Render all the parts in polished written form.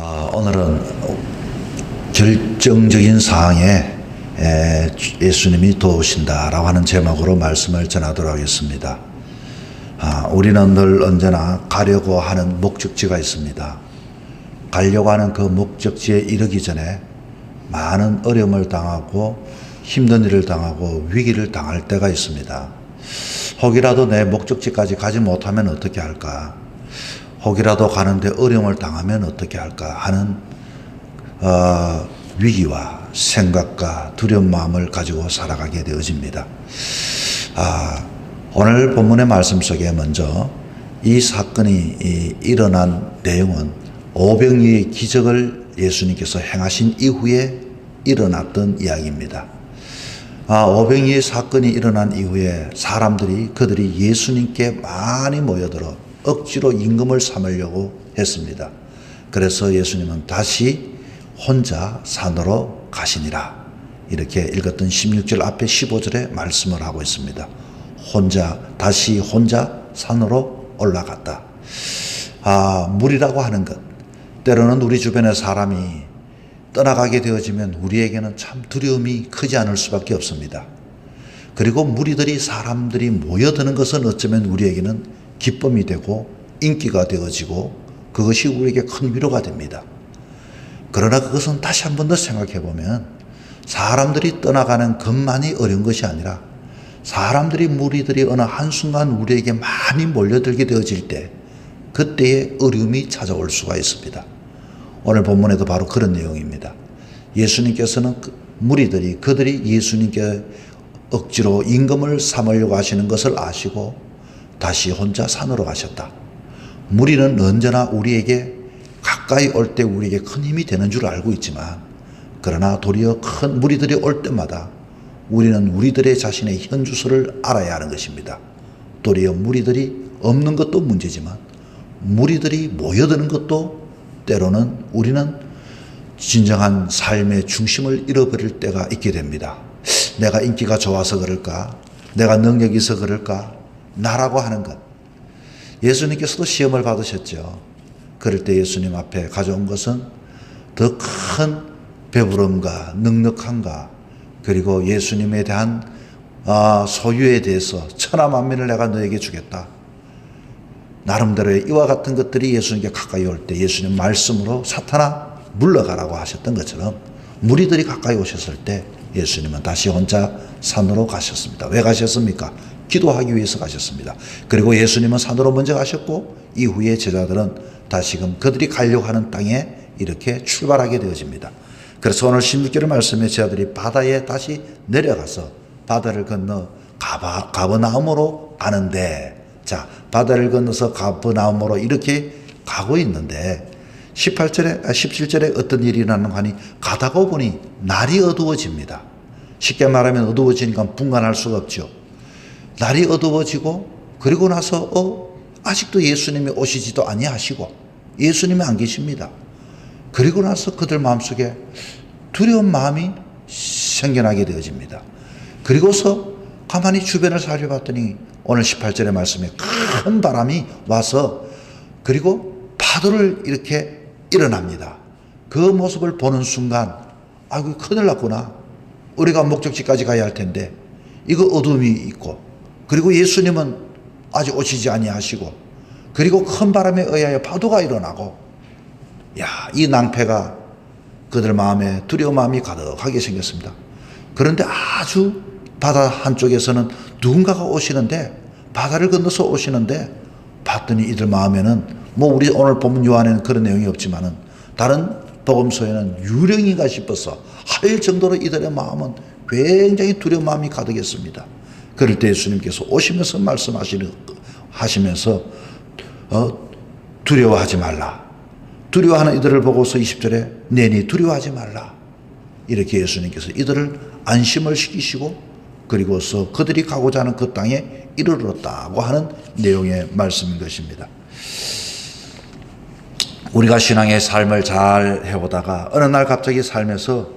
오늘은 결정적인 상황에 예수님이 도우신다라고 하는 제목으로 말씀을 전하도록 하겠습니다. 우리는 늘 언제나 가려고 하는 목적지가 있습니다. 가려고 하는 그 목적지에 이르기 전에 많은 어려움을 당하고 힘든 일을 당하고 위기를 당할 때가 있습니다. 혹이라도 내 목적지까지 가지 못하면 어떻게 할까? 혹이라도 가는데 어려움을 당하면 어떻게 할까 하는 위기와 생각과 두려운 마음을 가지고 살아가게 되어집니다. 오늘 본문의 말씀 속에 먼저 이 사건이 일어난 내용은 오병이의 기적을 예수님께서 행하신 이후에 일어났던 이야기입니다. 오병이의 사건이 일어난 이후에 그들이 예수님께 많이 모여들어 억지로 임금을 삼으려고 했습니다. 그래서 예수님은 다시 혼자 산으로 가시니라. 이렇게 읽었던 16절 앞에 15절에 말씀을 하고 있습니다. 다시 혼자 산으로 올라갔다. 물이라고 하는 것. 때로는 우리 주변의 사람이 떠나가게 되어지면 우리에게는 참 두려움이 크지 않을 수밖에 없습니다. 그리고 무리들이 사람들이 모여드는 것은 어쩌면 우리에게는 기쁨이 되고 인기가 되어지고 그것이 우리에게 큰 위로가 됩니다. 그러나 그것은 다시 한 번 더 생각해 보면 사람들이 떠나가는 것만이 어려운 것이 아니라 무리들이 어느 한순간 우리에게 많이 몰려들게 되어질 때 그때의 어려움이 찾아올 수가 있습니다. 오늘 본문에도 바로 그런 내용입니다. 예수님께서는 그들이 예수님께 억지로 임금을 삼으려고 하시는 것을 아시고 다시 혼자 산으로 가셨다. 무리는 언제나 우리에게 가까이 올 때 우리에게 큰 힘이 되는 줄 알고 있지만 그러나 도리어 큰 무리들이 올 때마다 우리는 우리들의 자신의 현주소를 알아야 하는 것입니다. 도리어 무리들이 없는 것도 문제지만 무리들이 모여드는 것도 때로는 우리는 진정한 삶의 중심을 잃어버릴 때가 있게 됩니다. 내가 인기가 좋아서 그럴까? 내가 능력이 있어 그럴까? 나라고 하는 것. 예수님께서도 시험을 받으셨죠. 그럴 때 예수님 앞에 가져온 것은 더 큰 배부름과 넉넉함과 그리고 예수님에 대한 소유에 대해서 천하만민을 내가 너에게 주겠다. 나름대로의 이와 같은 것들이 예수님께 가까이 올 때 예수님 말씀으로 사탄아 물러가라고 하셨던 것처럼 무리들이 가까이 오셨을 때 예수님은 다시 혼자 산으로 가셨습니다. 왜 가셨습니까? 기도하기 위해서 가셨습니다. 그리고 예수님은 산으로 먼저 가셨고 이후에 제자들은 다시금 그들이 가려고 하는 땅에 이렇게 출발하게 되어집니다. 그래서 오늘 16절의 말씀에 제자들이 바다에 다시 내려가서 바다를 건너 가버나움으로 가는데 바다를 건너서 가버나움으로 이렇게 가고 있는데 17절에 어떤 일이 일어나는가 하니 가다가 보니 날이 어두워집니다. 쉽게 말하면 어두워지니까 분간할 수가 없죠. 날이 어두워지고 그리고 나서 아직도 예수님이 오시지도 아니하시고 예수님이 안 계십니다. 그리고 나서 그들 마음속에 두려운 마음이 생겨나게 되어집니다. 그리고서 가만히 주변을 살펴봤더니 오늘 18절의 말씀에 큰 바람이 와서 그리고 파도를 이렇게 일어납니다. 그 모습을 보는 순간 아이고 큰일 났구나. 우리가 목적지까지 가야 할 텐데 이거 어둠이 있고 그리고 예수님은 아직 오시지 아니하시고 그리고 큰 바람에 의하여 파도가 일어나고 이 낭패가 그들 마음에 두려운 마음이 가득하게 생겼습니다. 그런데 아주 바다 한쪽에서는 누군가가 오시는데 바다를 건너서 오시는데 봤더니 이들 마음에는 우리 오늘 본문 요한에는 그런 내용이 없지만은 다른 복음서에는 유령인가 싶어서 할 정도로 이들의 마음은 굉장히 두려운 마음이 가득했습니다. 그럴 때 예수님께서 오시면서 말씀하시면서 두려워하지 말라. 두려워하는 이들을 보고서 20절에 내니 두려워하지 말라. 이렇게 예수님께서 이들을 안심을 시키시고 그리고서 그들이 가고자 하는 그 땅에 이르렀다고 하는 내용의 말씀인 것입니다. 우리가 신앙의 삶을 잘 해보다가 어느 날 갑자기 삶에서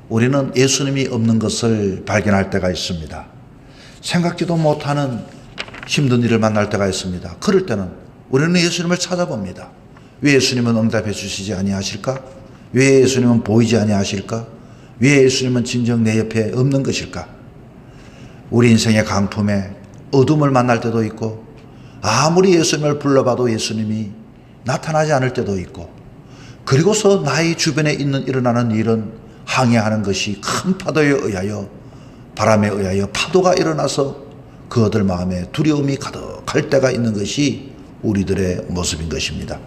우리는 예수님이 없는 것을 발견할 때가 있습니다. 생각지도 못하는 힘든 일을 만날 때가 있습니다. 그럴 때는 우리는 예수님을 찾아봅니다. 왜 예수님은 응답해 주시지 아니하실까? 왜 예수님은 보이지 아니하실까? 왜 예수님은 진정 내 옆에 없는 것일까? 우리 인생의 강품에 어둠을 만날 때도 있고, 아무리 예수님을 불러봐도 예수님이 나타나지 않을 때도 있고, 그리고서 나의 주변에 일어나는 일은 항해하는 것이 큰 파도에 의하여, 바람에 의하여 파도가 일어나서 그들 마음에 두려움이 가득할 때가 있는 것이 우리들의 모습인 것입니다.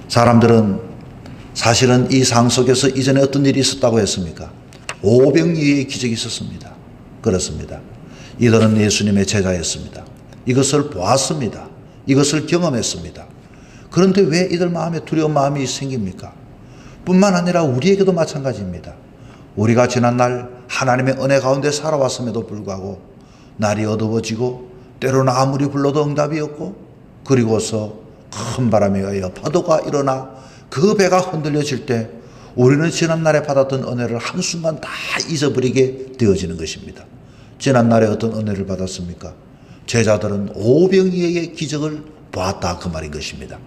사람들은 사실은 이 상 속에서 이전에 어떤 일이 있었다고 했습니까? 오병이어의 기적이 있었습니다. 그렇습니다. 이들은 예수님의 제자였습니다. 이것을 보았습니다. 이것을 경험했습니다. 그런데 왜 이들 마음에 두려운 마음이 생깁니까? 뿐만 아니라 우리에게도 마찬가지입니다. 우리가 지난날 하나님의 은혜 가운데 살아왔음에도 불구하고 날이 어두워지고 때로는 아무리 불러도 응답이 없고, 그리고서 큰 바람에 의하여 파도가 일어나 그 배가 흔들려질 때 우리는 지난날에 받았던 은혜를 한순간 다 잊어버리게 되어지는 것입니다. 지난날에 어떤 은혜를 받았습니까? 제자들은 오병이어의 기적을 보았다, 그 말인 것입니다.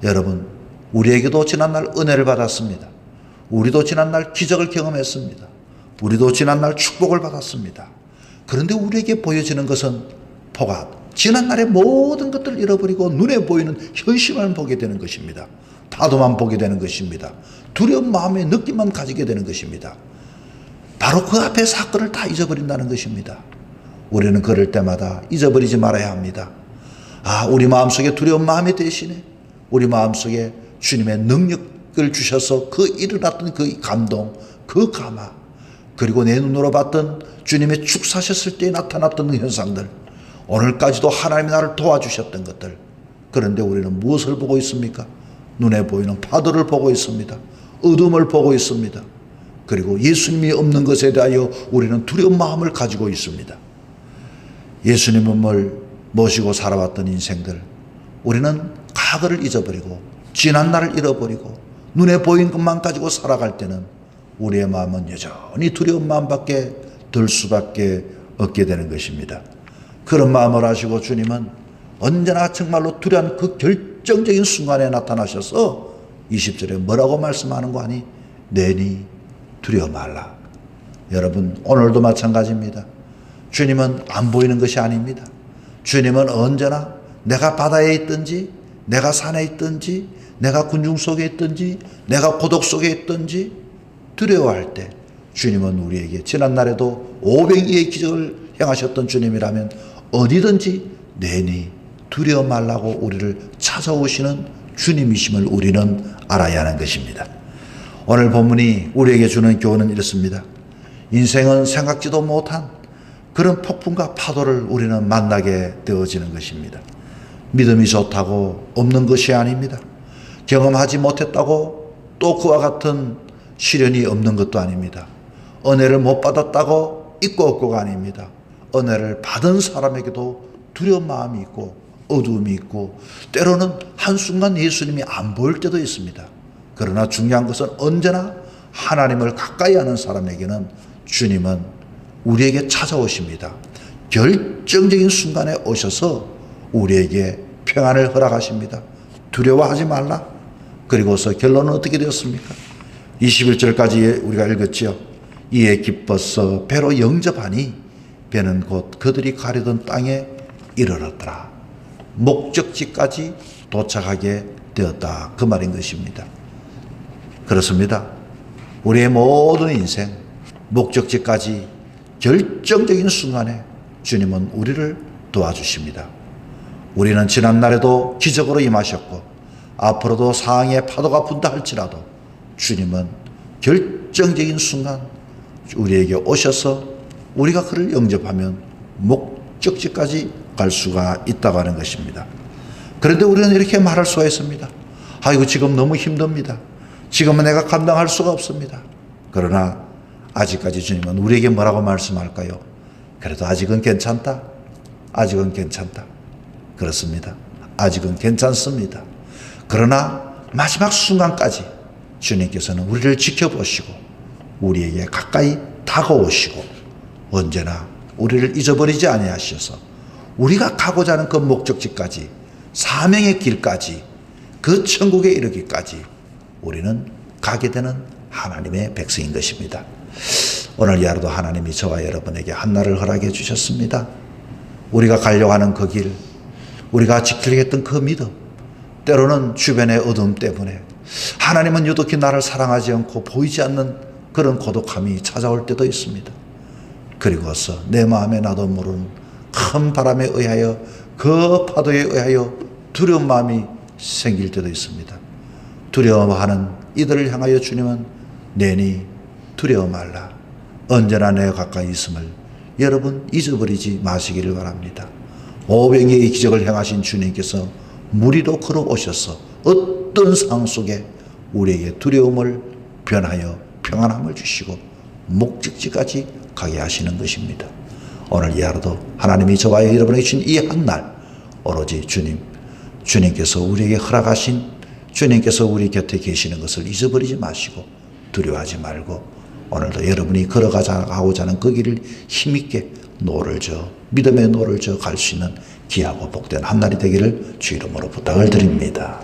여러분, 우리에게도 지난날 은혜를 받았습니다. 우리도 지난날 기적을 경험했습니다. 우리도 지난날 축복을 받았습니다. 그런데 우리에게 보여지는 것은 포가 지난날의 모든 것들을 잃어버리고 눈에 보이는 현실만 보게 되는 것입니다. 파도만 보게 되는 것입니다. 두려운 마음의 느낌만 가지게 되는 것입니다. 바로 그 앞에 사건을 다 잊어버린다는 것입니다. 우리는 그럴 때마다 잊어버리지 말아야 합니다. 우리 마음속에 두려운 마음이 대신에 우리 마음속에 주님의 능력을 주셔서 그 일어났던 그 감동, 그 감화, 그리고 내 눈으로 봤던 주님의 축사하셨을 때 나타났던 현상들, 오늘까지도 하나님이 나를 도와주셨던 것들. 그런데 우리는 무엇을 보고 있습니까? 눈에 보이는 파도를 보고 있습니다. 어둠을 보고 있습니다. 그리고 예수님이 없는 것에 대하여 우리는 두려운 마음을 가지고 있습니다. 예수님을 모시고 살아왔던 인생들, 우리는 과거를 잊어버리고 지난 날을 잃어버리고 눈에 보이는 것만 가지고 살아갈 때는 우리의 마음은 여전히 두려운 마음밖에 들 수밖에 없게 되는 것입니다. 그런 마음을 하시고 주님은 언제나 정말로 두려운 그 결정적인 순간에 나타나셔서 20절에 뭐라고 말씀하는 거 아니? 내니 두려워 말라. 여러분, 오늘도 마찬가지입니다. 주님은 안 보이는 것이 아닙니다. 주님은 언제나 내가 바다에 있든지, 내가 산에 있든지, 내가 군중 속에 있든지, 내가 고독 속에 있든지 두려워할 때 주님은 우리에게 지난날에도 오병이어의 기적을 행하셨던 주님이라면 어디든지 내니 두려워 말라고 우리를 찾아오시는 주님이심을 우리는 알아야 하는 것입니다. 오늘 본문이 우리에게 주는 교훈은 이렇습니다. 인생은 생각지도 못한 그런 폭풍과 파도를 우리는 만나게 되어지는 것입니다. 믿음이 좋다고 없는 것이 아닙니다. 경험하지 못했다고 또 그와 같은 시련이 없는 것도 아닙니다. 은혜를 못 받았다고 있고 없고가 아닙니다. 은혜를 받은 사람에게도 두려운 마음이 있고 어두움이 있고 때로는 한순간 예수님이 안 보일 때도 있습니다. 그러나 중요한 것은 언제나 하나님을 가까이 하는 사람에게는 주님은 우리에게 찾아오십니다. 결정적인 순간에 오셔서 우리에게 평안을 허락하십니다. 두려워하지 말라. 그리고서 결론은 어떻게 되었습니까? 21절까지 우리가 읽었지요. 이에 기뻐서 배로 영접하니 배는 곧 그들이 가려던 땅에 이르렀더라. 목적지까지 도착하게 되었다, 그 말인 것입니다. 그렇습니다. 우리의 모든 인생 목적지까지 결정적인 순간에 주님은 우리를 도와주십니다. 우리는 지난날에도 기적으로 임하셨고 앞으로도 상황에 파도가 분다 할지라도 주님은 결정적인 순간 우리에게 오셔서 우리가 그를 영접하면 목적지까지 갈 수가 있다고 하는 것입니다. 그런데 우리는 이렇게 말할 수가 있습니다. 아이고, 지금 너무 힘듭니다. 지금은 내가 감당할 수가 없습니다. 그러나 아직까지 주님은 우리에게 뭐라고 말씀할까요? 그래도 아직은 괜찮다. 아직은 괜찮다. 그렇습니다. 아직은 괜찮습니다. 그러나 마지막 순간까지 주님께서는 우리를 지켜보시고 우리에게 가까이 다가오시고 언제나 우리를 잊어버리지 아니하셔서 우리가 가고자 하는 그 목적지까지, 사명의 길까지, 그 천국에 이르기까지 우리는 가게 되는 하나님의 백성인 것입니다. 오늘 이 하루도 하나님이 저와 여러분에게 한날을 허락해 주셨습니다. 우리가 가려고 하는 그 길, 우리가 지키려고 했던 그 믿음, 때로는 주변의 어둠 때문에 하나님은 유독히 나를 사랑하지 않고 보이지 않는 그런 고독함이 찾아올 때도 있습니다. 그리고서 내 마음에 나도 모르는 큰 바람에 의하여 그 파도에 의하여 두려운 마음이 생길 때도 있습니다. 두려워하는 이들을 향하여 주님은 내니 두려워 말라. 언제나 내가 가까이 있음을 여러분 잊어버리지 마시기를 바랍니다. 오병이의 기적을 행하신 주님께서 무리로 걸어오셔서 어떤 상황 속에 우리에게 두려움을 변하여 평안함을 주시고 목적지까지 가게 하시는 것입니다. 오늘 이 하루도 하나님이 저와 여러분에게 주신 이 한날 오로지 주님께서 우리에게 허락하신 주님께서 우리 곁에 계시는 것을 잊어버리지 마시고 두려워하지 말고 오늘도 여러분이 걸어가고자 하는 그 길을 힘있게 노를 저 믿음의 노를 저 갈 수 있는 귀하고 복된 한날이 되기를 주 이름으로 부탁을 드립니다.